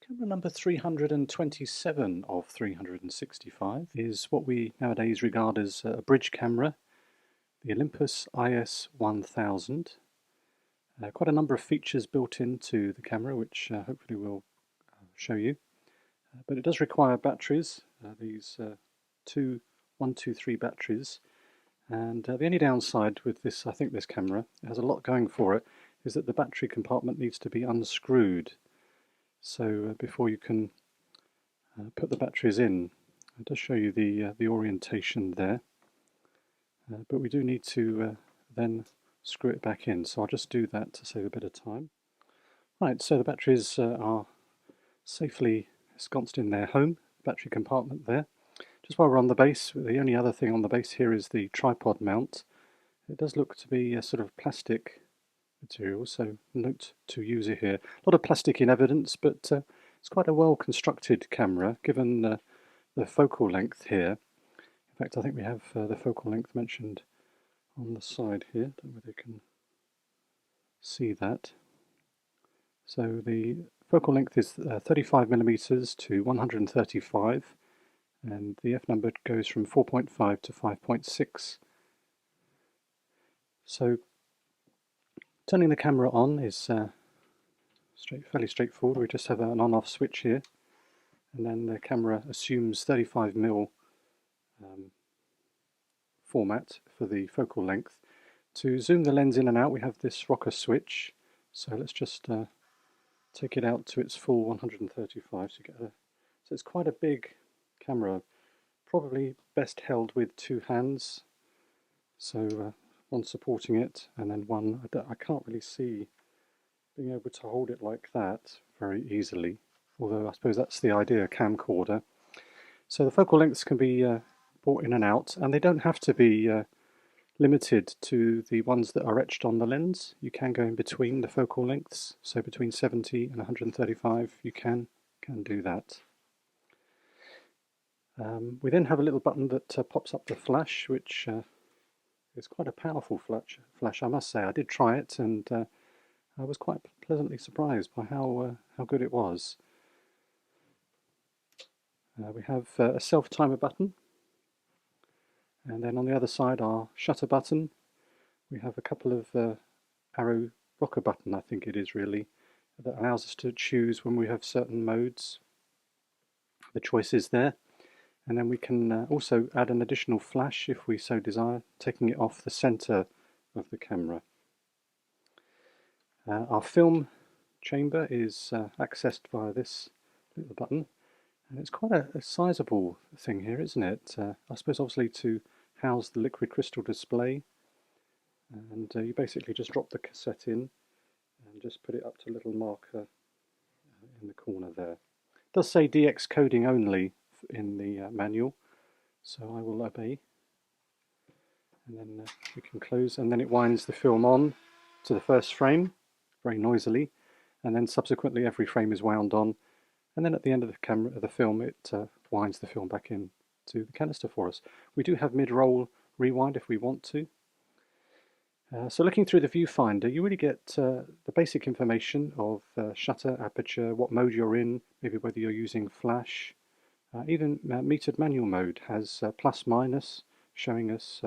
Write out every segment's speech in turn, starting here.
Camera number 327 of 365 is what we nowadays regard as a bridge camera, the Olympus IS-1000. Quite a number of features built into the camera, which hopefully we'll show you. But it does require batteries, these two 123 batteries. And the only downside with this, I think this camera, it has a lot going for it, is that the battery compartment needs to be unscrewed. So before you can put the batteries in, I'll just show you the orientation there. But we do need to then screw it back in, so I'll just do that to save a bit of time. Right, so the batteries are safely ensconced in their home battery compartment there. Just while we're on the base, the only other thing on the base here is the tripod mount. It does look to be a sort of plastic material, so note to user here. A lot of plastic in evidence, but it's quite a well constructed camera given the focal length here. In fact, I think we have the focal length mentioned on the side here. I don't know whether you can see that. So the focal length is 35mm to 135, and the f number goes from 4.5 to 5.6. So turning the camera on is fairly straightforward. We just have an on-off switch here, and then the camera assumes 35mm format for the focal length. To zoom the lens in and out, we have this rocker switch. So let's just take it out to its full 135. So it's quite a big camera, probably best held with two hands. So one supporting it, and then one, I can't really see being able to hold it like that very easily, although I suppose that's the idea, camcorder. So the focal lengths can be brought in and out, and they don't have to be limited to the ones that are etched on the lens. You can go in between the focal lengths, so between 70 and 135 you can do that. We then have a little button that pops up the flash, which is quite a powerful flash, I must say. I did try it, and I was quite pleasantly surprised by how good it was. We have a self-timer button, and then on the other side our shutter button. We have a couple of arrow rocker button, I think it is really, that allows us to choose when we have certain modes, the choices there. And then we can also add an additional flash if we so desire, taking it off the center of the camera. Our film chamber is accessed via this little button, and it's quite a sizable thing here, isn't it? I suppose obviously to house the liquid crystal display, and you basically just drop the cassette in and just put it up to a little marker in the corner there. It does say DX coding only in the manual, so I will obey. And then we can close, and then it winds the film on to the first frame very noisily, and then subsequently every frame is wound on, and then at the end of the film it winds the film back in to the canister for us. We do have mid-roll rewind if we want to. So looking through the viewfinder, you really get the basic information of shutter, aperture, what mode you're in, maybe whether you're using flash. Even metered manual mode has plus minus, showing us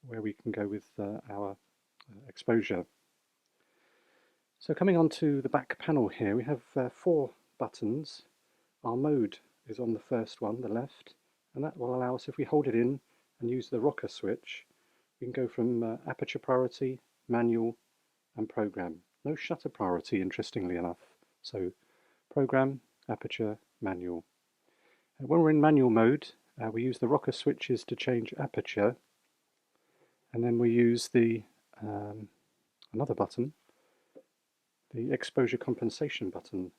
where we can go with our exposure. So coming on to the back panel here, we have 4 buttons. Our mode is on the first one, the left, and that will allow us, if we hold it in and use the rocker switch, we can go from aperture priority, manual, and program. No shutter priority, interestingly enough. So program, aperture, manual. When we're in manual mode, we use the rocker switches to change aperture, and then we use the another button, the exposure compensation button,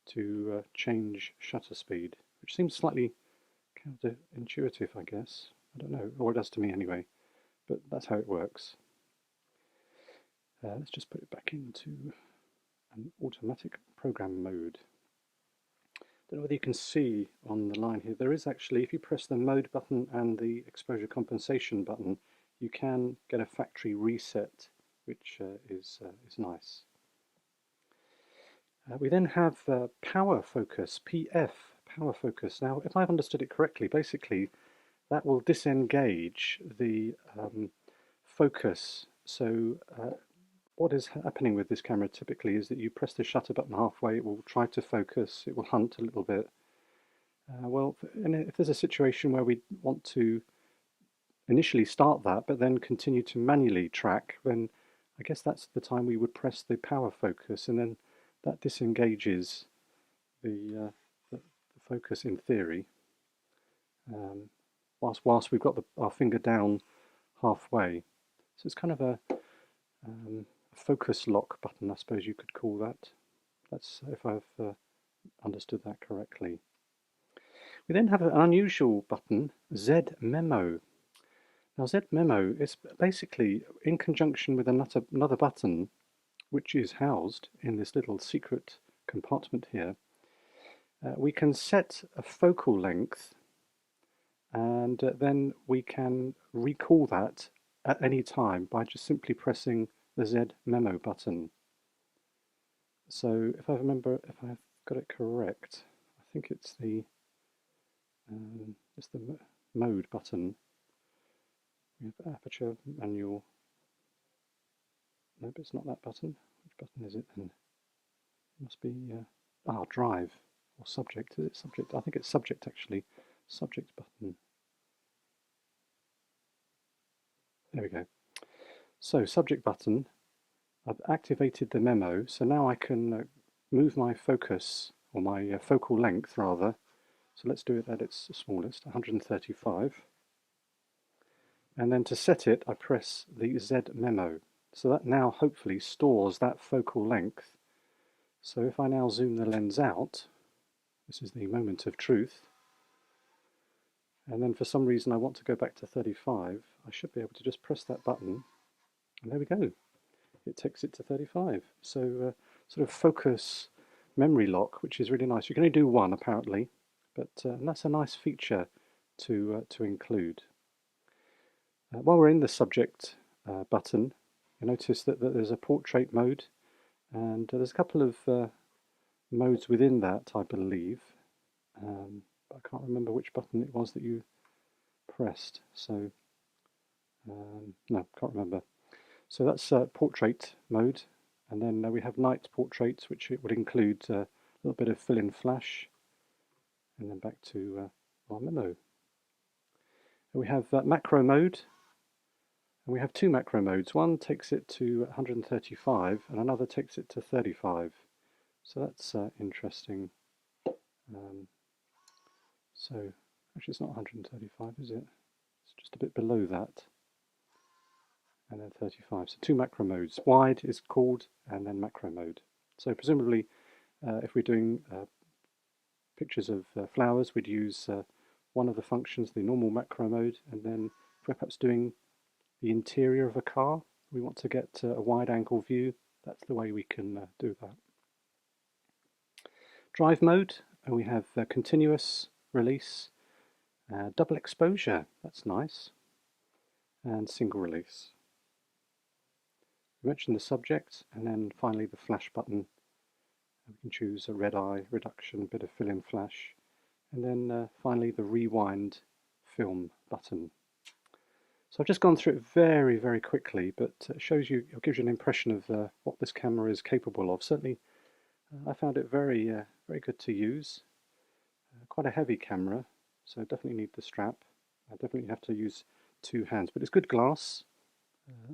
to change shutter speed, which seems slightly counterintuitive, I guess. I don't know, or it does to me anyway, but that's how it works. Let's just put it back into an automatic program mode. I don't know whether you can see on the line here, there is actually, if you press the mode button and the exposure compensation button, you can get a factory reset, which is nice. We then have power focus, PF, power focus. Now, if I've understood it correctly, basically that will disengage the focus. So what is happening with this camera typically is that you press the shutter button halfway, it will try to focus, it will hunt a little bit. Well, if there's a situation where we want to initially start that, but then continue to manually track, then I guess that's the time we would press the power focus, and then that disengages the focus in theory. Whilst we've got our finger down halfway. So it's kind of a focus lock button, I suppose you could call that. That's if I've understood that correctly. We then have an unusual button, Z Memo. Now Z Memo is basically in conjunction with another button which is housed in this little secret compartment here. We can set a focal length, and then we can recall that at any time by just simply pressing the Z Memo button. So if I've got it correct, I think it's the mode button. We have aperture, manual. Nope, it's not that button. Which button is it then? It must be drive or subject. Is it subject? I think it's subject actually. Subject button. There we go. So subject button. I've activated the memo, so now I can move my focus, or my focal length rather. So let's do it at its smallest, 135. And then to set it, I press the Z Memo. So that now hopefully stores that focal length. So if I now zoom the lens out, this is the moment of truth, and then for some reason I want to go back to 35, I should be able to just press that button, and there we go. It takes it to 35. So sort of focus memory lock, which is really nice. You can only do one apparently, but that's a nice feature to include. While we're in the subject button, you notice that there's a portrait mode, and there's a couple of modes within that, I believe. But I can't remember which button it was that you pressed. So no, can't remember. So that's portrait mode, and then we have night portrait, which it would include a little bit of fill-in flash, and then back to our memo. We have macro mode, and we have two macro modes. One takes it to 135, and another takes it to 35. So that's interesting. So actually, it's not 135, is it? It's just a bit below that. And then 35. So two macro modes. Wide is called, and then macro mode. So presumably, if we're doing pictures of flowers, we'd use one of the functions, the normal macro mode, and then if we're perhaps doing the interior of a car, we want to get a wide angle view, that's the way we can do that. Drive mode, and we have continuous release, double exposure, that's nice, and single release. We mentioned the subject, and then finally the flash button. We can choose a red eye reduction, a bit of fill-in flash, and then finally the rewind film button. So I've just gone through it very, very quickly, but it shows you, it gives you an impression of what this camera is capable of. Certainly, I found it very, very good to use. Quite a heavy camera, so definitely need the strap. I definitely have to use two hands, but it's good glass.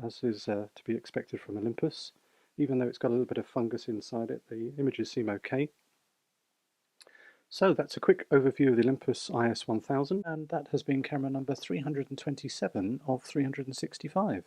As is to be expected from Olympus. Even though it's got a little bit of fungus inside it, the images seem okay. So that's a quick overview of the Olympus IS-1000, and that has been camera number 327 of 365.